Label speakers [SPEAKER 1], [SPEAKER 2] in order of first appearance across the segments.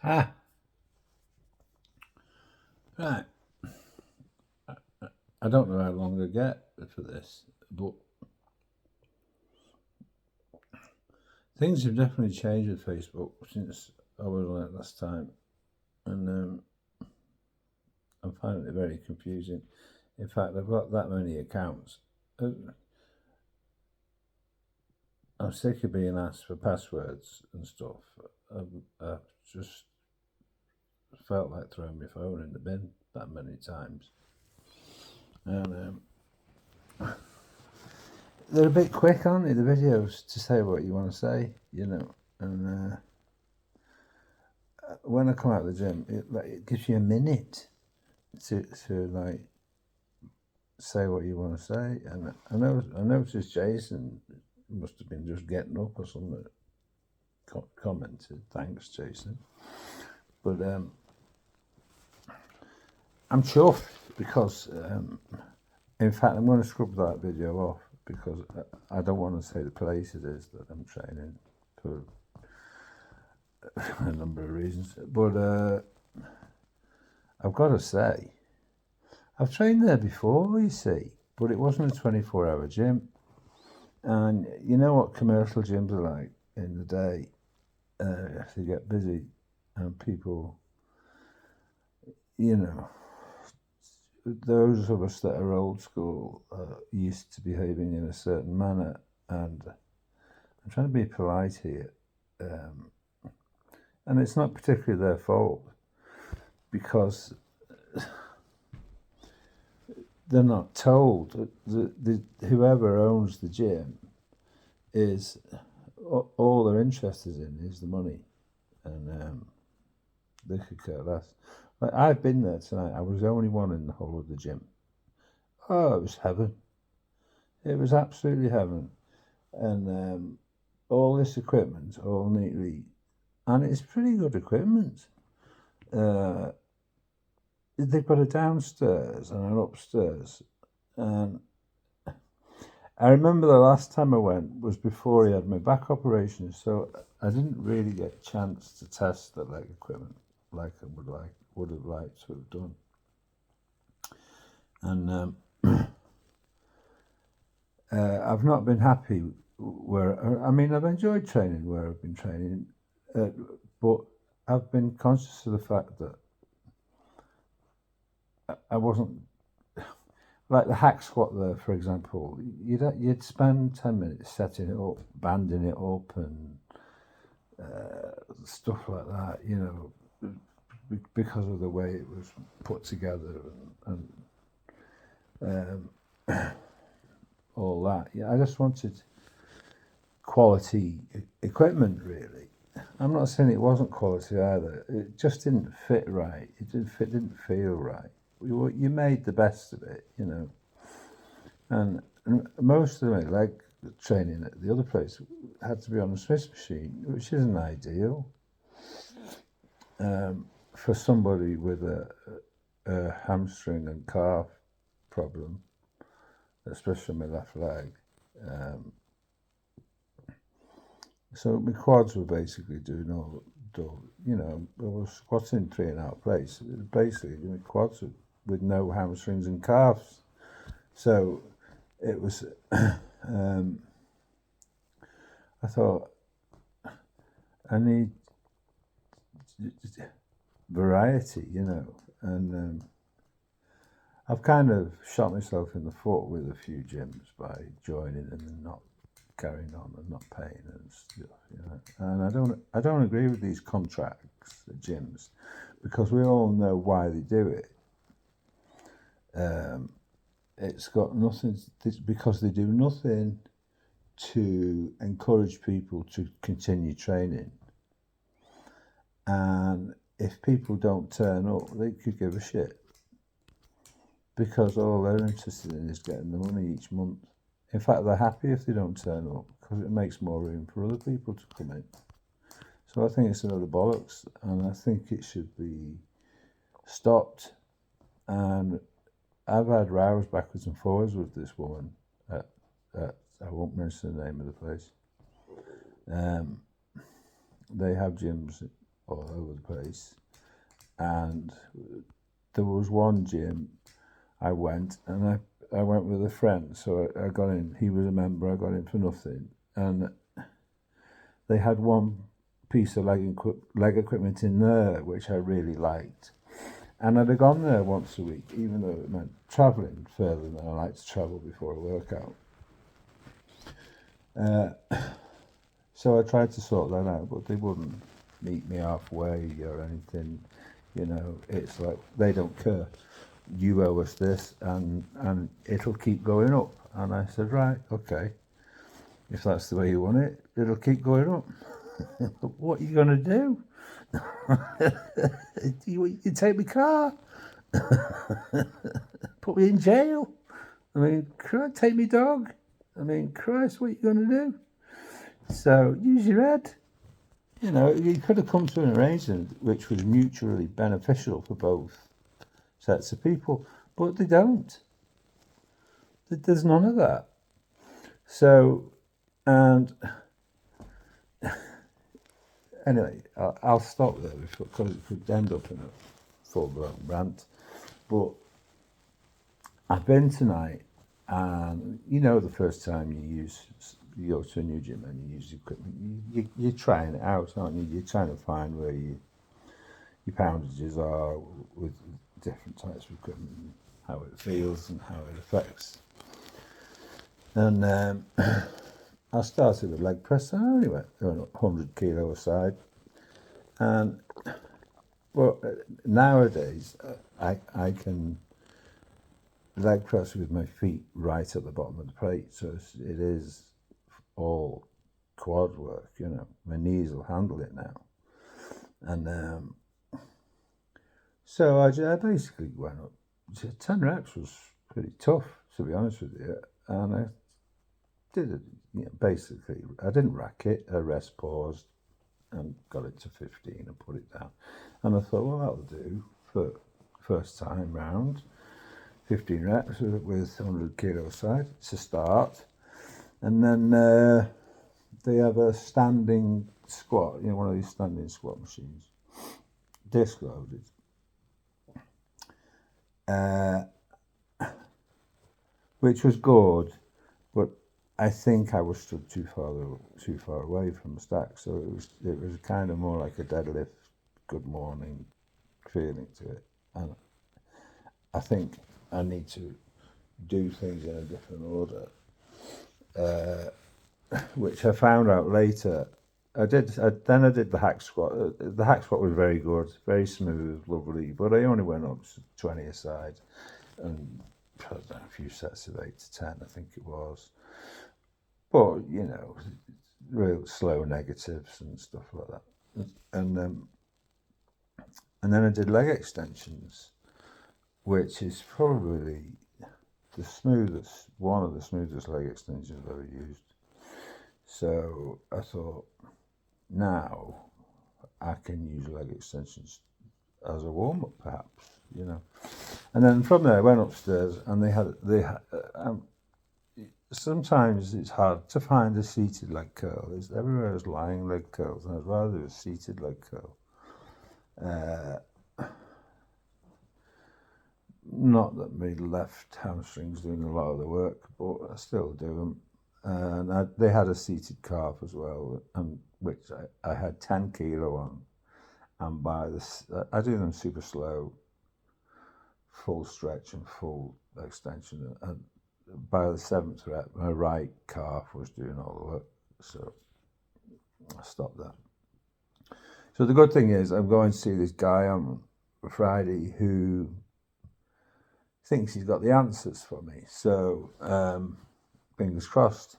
[SPEAKER 1] Ah, right. I don't know how long I get for this, but things have definitely changed with Facebook since I was on it last time, and I'm finding it very confusing. In fact, I've got that many accounts. Uh, I'm sick of being asked for passwords and stuff. I've just felt like throwing my phone in the bin that many times, and they're a bit quick, aren't they? The videos to say what you want to say, and when I come out of the gym, it gives you a minute to like say what you want to say. And I noticed Jason must have been just getting up or something. Commented, thanks, Jason. But I'm chuffed because, in fact, I'm going to scrub that video off because I don't want to say the place it is that I'm training for a number of reasons. But I've got to say, I've trained there before, you see, but it wasn't a 24-hour gym. And you know what commercial gyms are like in the day? They get busy and people, you know, those of us that are old school used to behaving in a certain manner. And I'm trying to be polite here. And it's not particularly their fault because they're not told. Whoever owns the gym is all they're interested in is the money, and they could care less. Like, I've been there tonight. I was the only one in the whole of the gym. Oh, it was heaven. It was absolutely heaven, and all this equipment, all neatly, and it's pretty good equipment. They've got a downstairs and an upstairs, and I remember the last time I went was before he had my back operation, so I didn't really get a chance to test the leg equipment like I would have liked to have done. And I've not been happy where I mean I've enjoyed training where I've been training, but I've been conscious of the fact that I wasn't like the hack squat there, for example. You'd spend 10 minutes setting it up, banding it up, and stuff like that. Because of the way it was put together and all that. Yeah, I just wanted quality equipment, really. I'm not saying it wasn't quality either. It just didn't fit right. Didn't feel right. You made the best of it, And most of my leg training at the other place had to be on a Swiss machine, which isn't ideal for somebody with a hamstring and calf problem, especially my left leg. So my quads were basically doing all, I was squatting 3.5 plates. Basically, my quads were with no hamstrings and calves. So it was, I thought, I need variety, and I've kind of shot myself in the foot with a few gyms by joining them and not carrying on and not paying and stuff, And I don't agree with these contracts at gyms because we all know why they do it. It's got nothing because they do nothing to encourage people to continue training. And if people don't turn up, they could give a shit because all they're interested in is getting the money each month. In fact, they're happy if they don't turn up because it makes more room for other people to come in. So I think it's another bollocks, and I think it should be stopped. And I've had rows backwards and forwards with this woman at I won't mention the name of the place. They have gyms all over the place. And there was one gym I went, and I went with a friend, so I got in. He was a member. I got in for nothing, and they had one piece of leg equipment in there which I really liked, and I'd have gone there once a week, even though it meant travelling further than I like to travel before a workout. So I tried to sort that out, but they wouldn't meet me halfway or anything. You know, it's like they don't care. You owe us this, and it'll keep going up. And I said, right, okay, if that's the way you want it, it'll keep going up. But what are you going to do? You take my car, put me in jail. I mean, take me dog. I mean, Christ, what are you going to do? So use your head. You know, you could have come to an arrangement which was mutually beneficial for both sets of people, but they don't. There's none of that. So, and anyway, I'll stop there because it could end up in a full-blown rant. But I've been tonight, and you know, the first time you go to a new gym and you use equipment, you're trying it out, aren't you? You're trying to find where your poundages are with different types of equipment, how it feels and how it affects. And I started with leg press. I only went 100 kilo aside, and well, nowadays I can leg press with my feet right at the bottom of the plate, so it is all quad work. You know, my knees will handle it now, and so I basically went up. 10 reps was pretty tough, to be honest with you, and I did it. You know, basically, I didn't rack it. I rest paused and got it to 15 and put it down. And I thought, well, that'll do for first time round. 15 reps with 100 kilo side. It's a start. And then they have a standing squat, you know, one of these standing squat machines, disc loaded. Which was good, but I think I was stood too far away from the stack, so it was kind of more like a deadlift, good morning feeling to it, and I think I need to do things in a different order, which I found out later. I did the hack squat. The hack squat was very good, very smooth, lovely, but I only went up to 20 a side, and a few sets of 8 to 10, I think it was. But, you know, real slow negatives and stuff like that. And then I did leg extensions, which is probably one of the smoothest leg extensions I've ever used. So I thought, now I can use leg extensions as a warm-up, perhaps, you know. And then from there I went upstairs, and they had sometimes it's hard to find a seated leg curl. Everywhere is lying leg curls, and I'd rather do a seated leg curl. Not that my left hamstring's doing a lot of the work, but I still do them. And they had a seated calf as well, and which I had 10 kilo on. And I do them super slow, full stretch and full extension. And by the 7th rep, my right calf was doing all the work, so I stopped there. So the good thing is, I'm going to see this guy on Friday who thinks he's got the answers for me. So fingers crossed.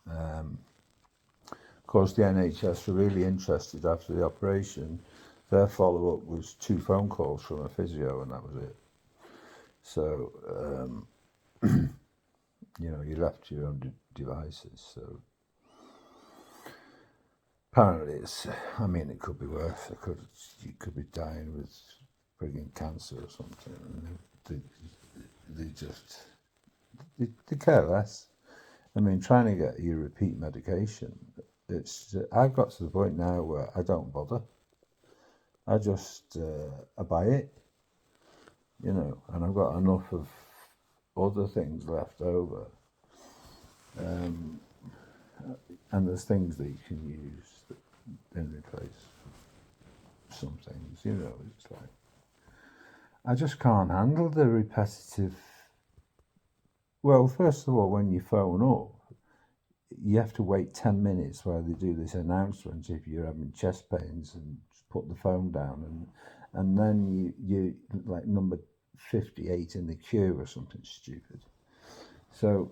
[SPEAKER 1] Of course, the NHS were really interested after the operation. Their follow-up was 2 phone calls from a physio, and that was it. So, you know, you're left to your own devices. So apparently it could be worse. You could be dying with frigging cancer or something. They care less. I mean, trying to get your repeat medication, I've got to the point now where I don't bother. I buy it, you know, and I've got enough of other things left over. And there's things that you can use in replace some things, you know. It's like, I just can't handle the repetitive. Well, first of all, when you phone up, you have to wait 10 minutes while they do this announcement if you're having chest pains, and just put the phone down, and then you like number 58 in the queue or something stupid. So,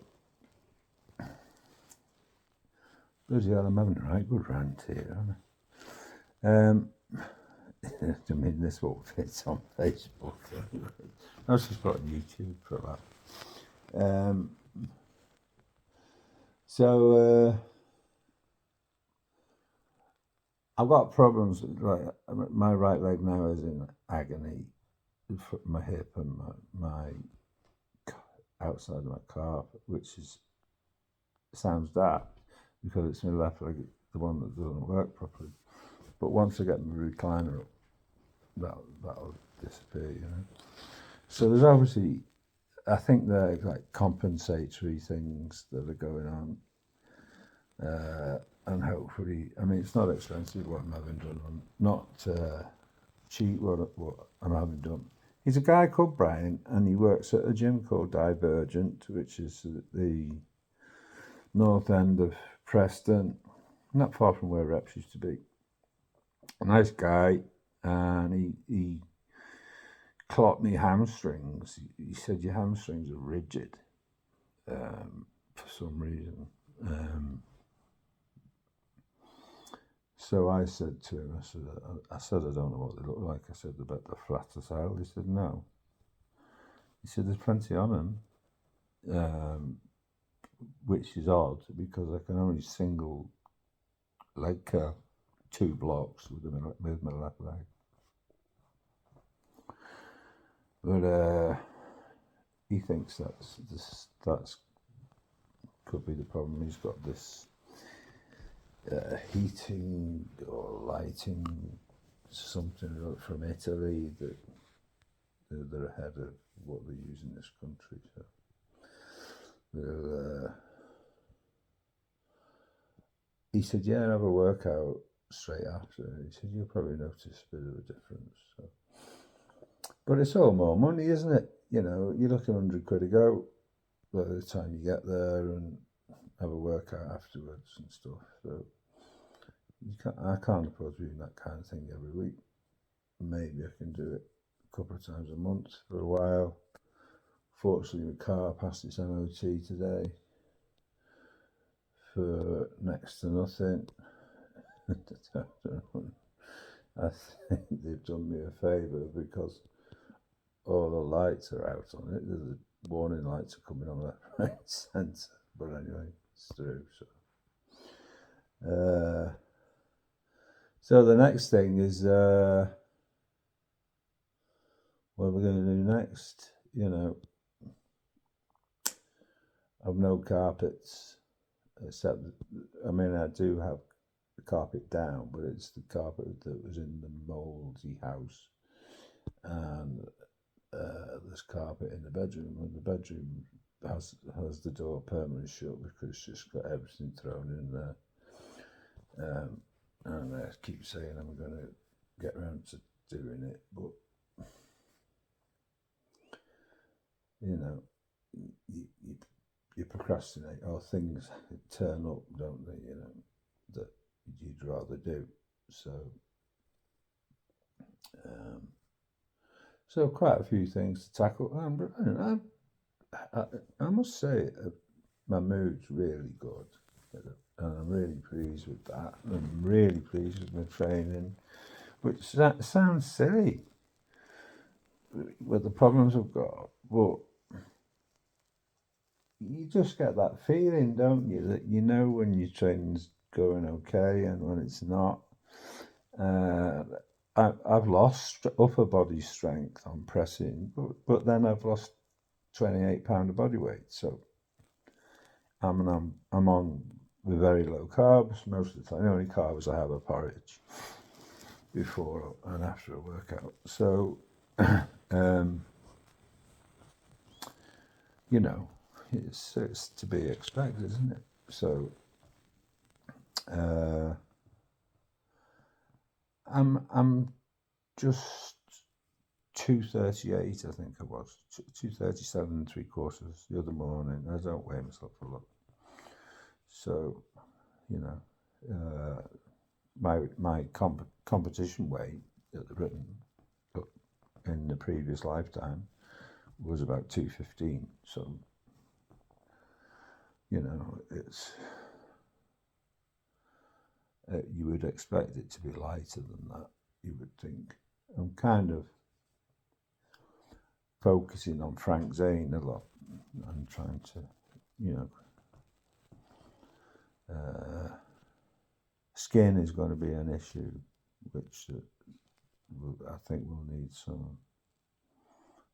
[SPEAKER 1] bloody hell, I'm having a right good rant here, aren't I? I mean, this won't fit on Facebook. I was just put on YouTube for that. So I've got problems. Like my right leg now is in agony. My hip and my outside of my calf, which sounds daft because it's my left leg, the one that doesn't work properly. But once I get my recliner up, that'll disappear, you know. So there's obviously, I think they're like compensatory things that are going on. And hopefully, I mean, it's not expensive what I'm having done. I'm not cheap what I'm having done. He's a guy called Brian, and he works at a gym called Divergent, which is the north end of Preston, not far from where Reps used to be. A nice guy, and he clocked me hamstrings. He said, your hamstrings are rigid for some reason. So I said to him, I said, I don't know what they look like. I said, about the flat as hell. He said, no. He said, there's plenty on them, which is odd because I can only single leg curl 2 blocks with my left leg. But he thinks that's could be the problem. He's got this heating or lighting something from Italy that they're ahead of what they use in this country. So he said, yeah, have a workout straight after. He said, you'll probably notice a bit of a difference. So. But it's all more money, isn't it? You know, you're looking £100 a go by the time you get there and have a workout afterwards and stuff. So I can't afford doing that kind of thing every week. Maybe I can do it a couple of times a month for a while. Fortunately, my car passed its MOT today for next to nothing. I think they've done me a favour because all the lights are out on it. The warning lights are coming on left, right, centre. But anyway, it's through. So the next thing is what are we going to do next? You know, I've no carpets, except, I mean, I do have the carpet down, but it's the carpet that was in the mouldy house. And there's carpet in the bedroom, and the bedroom has the door permanently shut because it's just got everything thrown in there. And I keep saying I'm going to get around to doing it, but you know, you procrastinate, or things turn up, don't they? You know, that you'd rather do. So quite a few things to tackle. I must say, my mood's really good. And I'm really pleased with that. I'm really pleased with my training, which sounds silly with the problems I've got, but you just get that feeling, don't you, that you know when your training's going okay and when it's not. I've lost upper body strength on pressing, but then I've lost 28 pound of body weight, so I'm on with very low carbs most of the time. The only carbs I have are porridge. before and after a workout. So, you know, it's to be expected, isn't it? So, I'm just 238, I think I was 237 3/4 the other morning. I don't weigh myself a lot, so you know, my competition weight at the Britain in the previous lifetime was about 215. So you know, it's you would expect it to be lighter than that. You would think. I'm kind of focusing on Frank Zane a lot and trying to, you know, skin is going to be an issue, which I think will need some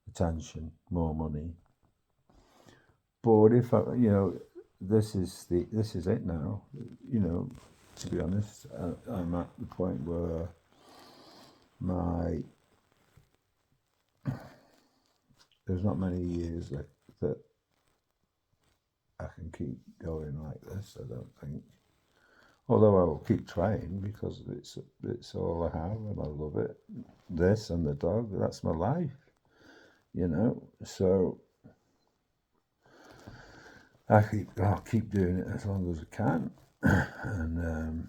[SPEAKER 1] attention, more money. But if I, you know, this is it now. You know, to be honest, I'm at the point where there's not many years that I can keep going like this. I don't think. Although I will keep trying because it's all I have and I love it. This and the dog, that's my life, you know. So I'll keep doing it as long as I can, and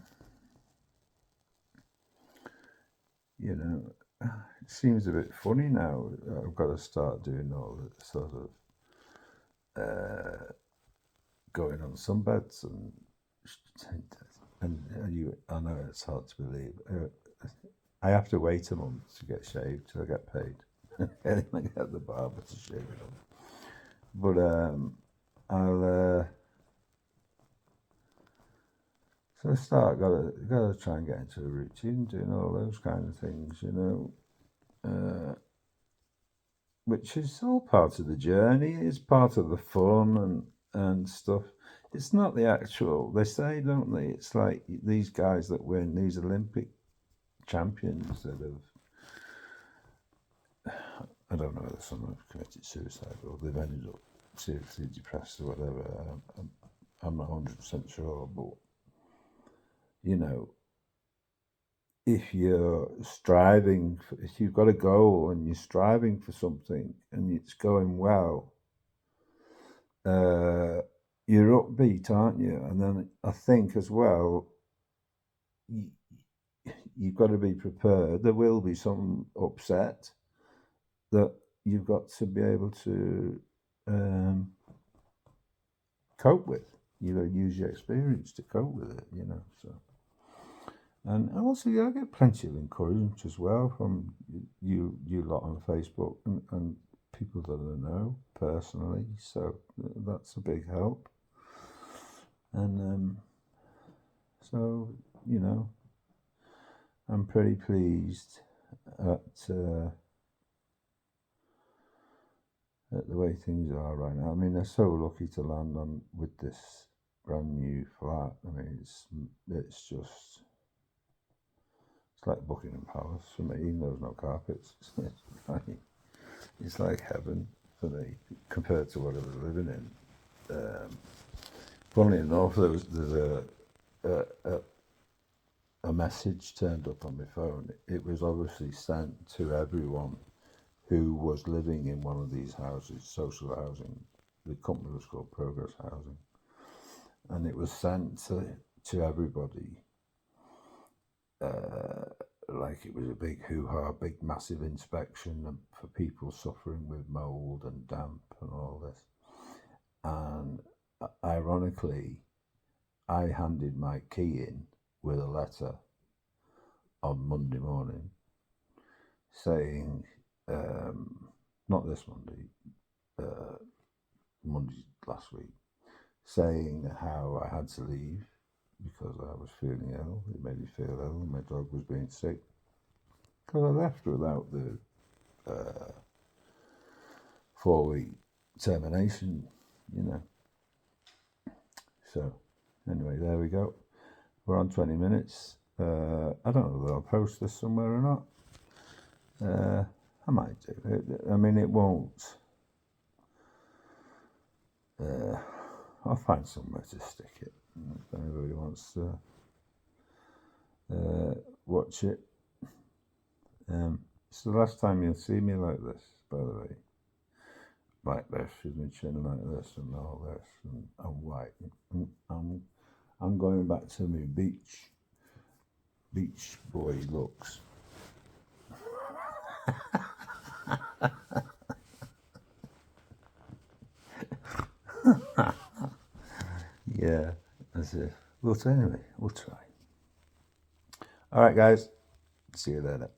[SPEAKER 1] you know, it seems a bit funny now. I've got to start doing all the sort of going on sunbeds and you. I know it's hard to believe. I have to wait a month to get shaved till I get paid. And I get the barber to shave it off. But I'll so I start gotta try and get into a routine, doing all those kind of things, you know, which is all part of the journey. It's part of the fun and stuff. It's not the actual. They say, don't they? It's like these guys that win these Olympic champions that have. I don't know whether some have committed suicide or they've ended up seriously depressed or whatever. I'm not 100% sure, but you know, if you're striving, if you've got a goal and you're striving for something and it's going well, you're upbeat, aren't you? And then I think as well, you've got to be prepared. There will be some upset that you've got to be able to cope with. You know, use your experience to cope with it. You know, so. And also, yeah, I get plenty of encouragement as well from you lot on Facebook and people that I know personally. So that's a big help. And so, you know, I'm pretty pleased at the way things are right now. I mean, they're so lucky to land on with this brand new flat. I mean, it's just. It's like Buckingham Palace for me, even though there's no carpets. It's like heaven for me compared to what I was living in. Funnily enough, there's a message turned up on my phone. It was obviously sent to everyone who was living in one of these houses, social housing. The company was called Progress Housing, and it was sent to everybody. Like it was a big hoo-ha, big massive inspection for people suffering with mold and damp and all this. And ironically, I handed my key in with a letter on Monday morning saying, not this Monday, Monday last week, saying how I had to leave because I was feeling ill. It made me feel ill and my dog was being sick. Because I left without the 4-week termination, you know. So, anyway, there we go. We're on 20 minutes. I don't know whether I'll post this somewhere or not. I might do. I mean, it won't. I'll find somewhere to stick it if anybody wants to watch it. It's the last time you'll see me like this, by the way. Like this, with my chin like this, and all this, and I'm white. I'm going back to my beach boy looks. Yeah, as if. Well, anyway, we'll try. All right, guys. See you later.